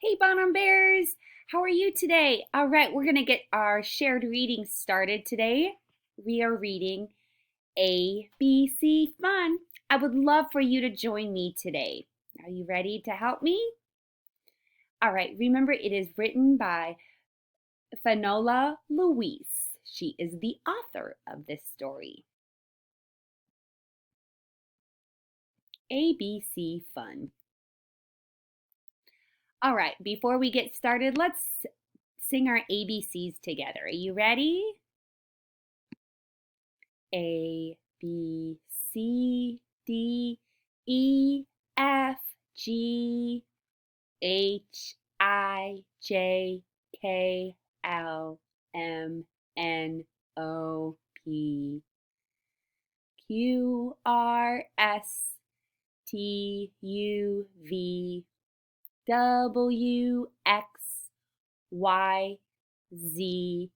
Hey, Bonham Bears! How are you today? All right, we're going to get our shared reading started today. We are reading ABC Fun. I would love for you to join me today. Are you ready to help me? All right, remember it is written by Finola Louise. She is the author of this story. ABC Fun. All right, before we get started, let's sing our ABCs together. Are you ready? A, B, C, D, E, F, G, H, I, J, K, L, M, N, O, P, Q, R, S, T, U, V, W, X, Y, Z.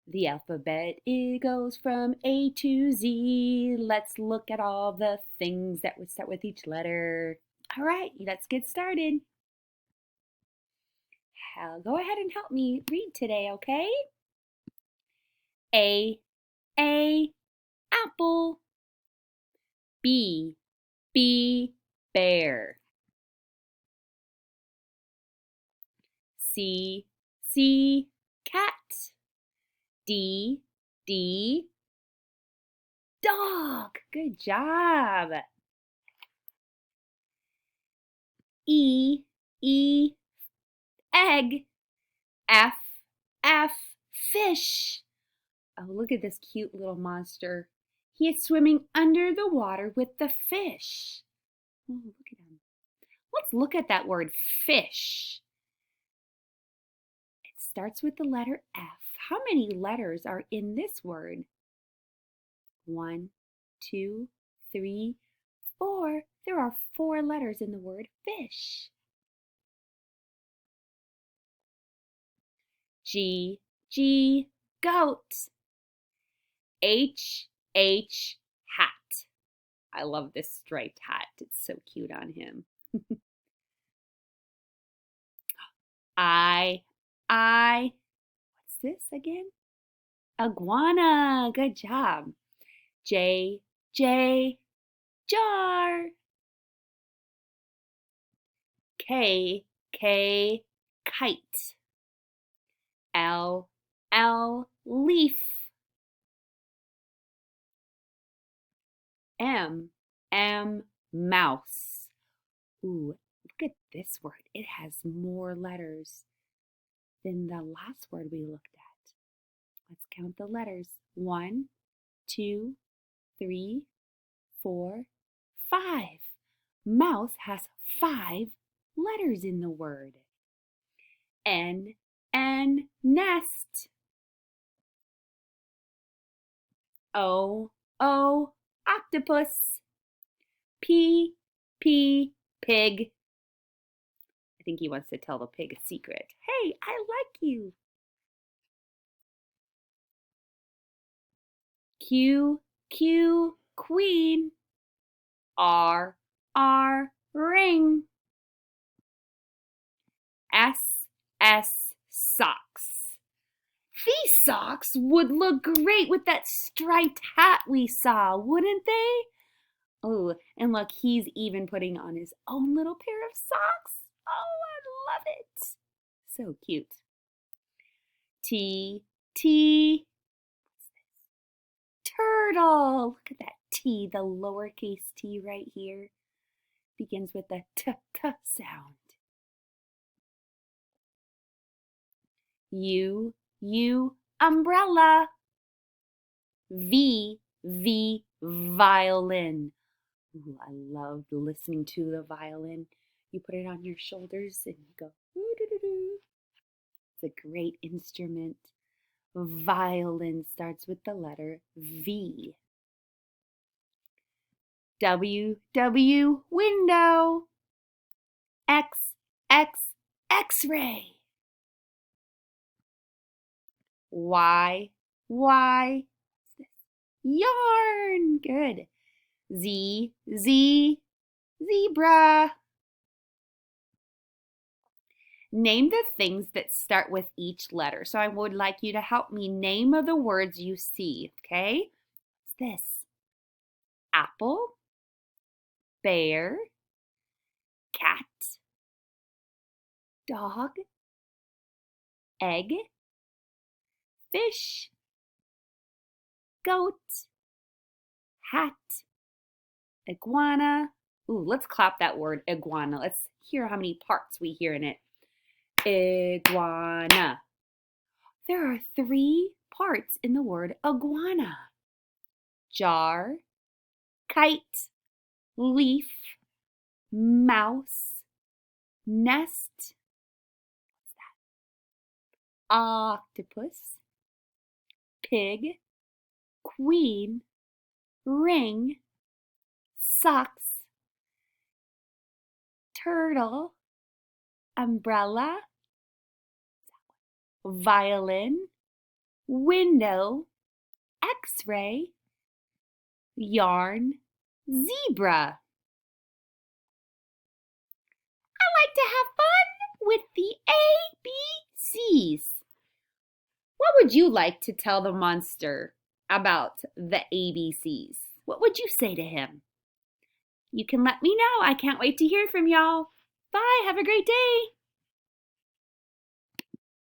The alphabet, it goes from A to Z. Let's look at all the things that would start with each letter. All right, let's get started. Go ahead and help me read today, okay? A, apple. B, bear. C, cat. D, dog. Good job. E, egg. F, fish. Oh, look at this cute little monster. He is swimming under the water with the fish. Oh, look at him. Let's look at that word fish. It starts with the letter F. How many letters are in this word? 1, 2, 3, 4. There are 4 letters in the word fish. G, goat. H, hat. I love this striped hat. It's so cute on him. What's this again? Iguana. Good job. J, jar. K, kite. L, leaf. M, mouse. Ooh, look at this word. It has more letters than the last word we looked at. Let's count the letters. 1, 2, 3, 4, 5. Mouse has 5 letters in the word. N, nest. O, octopus. P, pig. I think he wants to tell the pig a secret. Hey, I like you. Q, queen. R, ring. S, socks. These socks would look great with that striped hat we saw, wouldn't they? Oh, and look, he's even putting on his own little pair of socks. Oh, I love it. So cute. T, turtle. Look at that T, the lowercase t right here. Begins with the t sound. U, umbrella. V, violin. Ooh, I loved listening to the violin. You put it on your shoulders and you go, doo-doo-doo-doo. It's a great instrument. Violin starts with the letter V. W, window. X, X-ray. Y, yarn. Good. Z, zebra. Name the things that start with each letter. So I would like you to help me name the words you see, okay? What's this? Apple, bear, cat, dog, egg, fish, goat, hat, iguana. Ooh, let's clap that word, iguana. Let's hear how many parts we hear in it. Iguana. There are 3 parts in the word iguana. Jar, kite, leaf, mouse, nest, octopus, pig, queen, ring, socks, turtle, umbrella, violin, window, x-ray, yarn, zebra. I like to have fun with the ABCs. What would you like to tell the monster about the ABCs? What would you say to him? You can let me know. I can't wait to hear from y'all. Bye. Have a great day.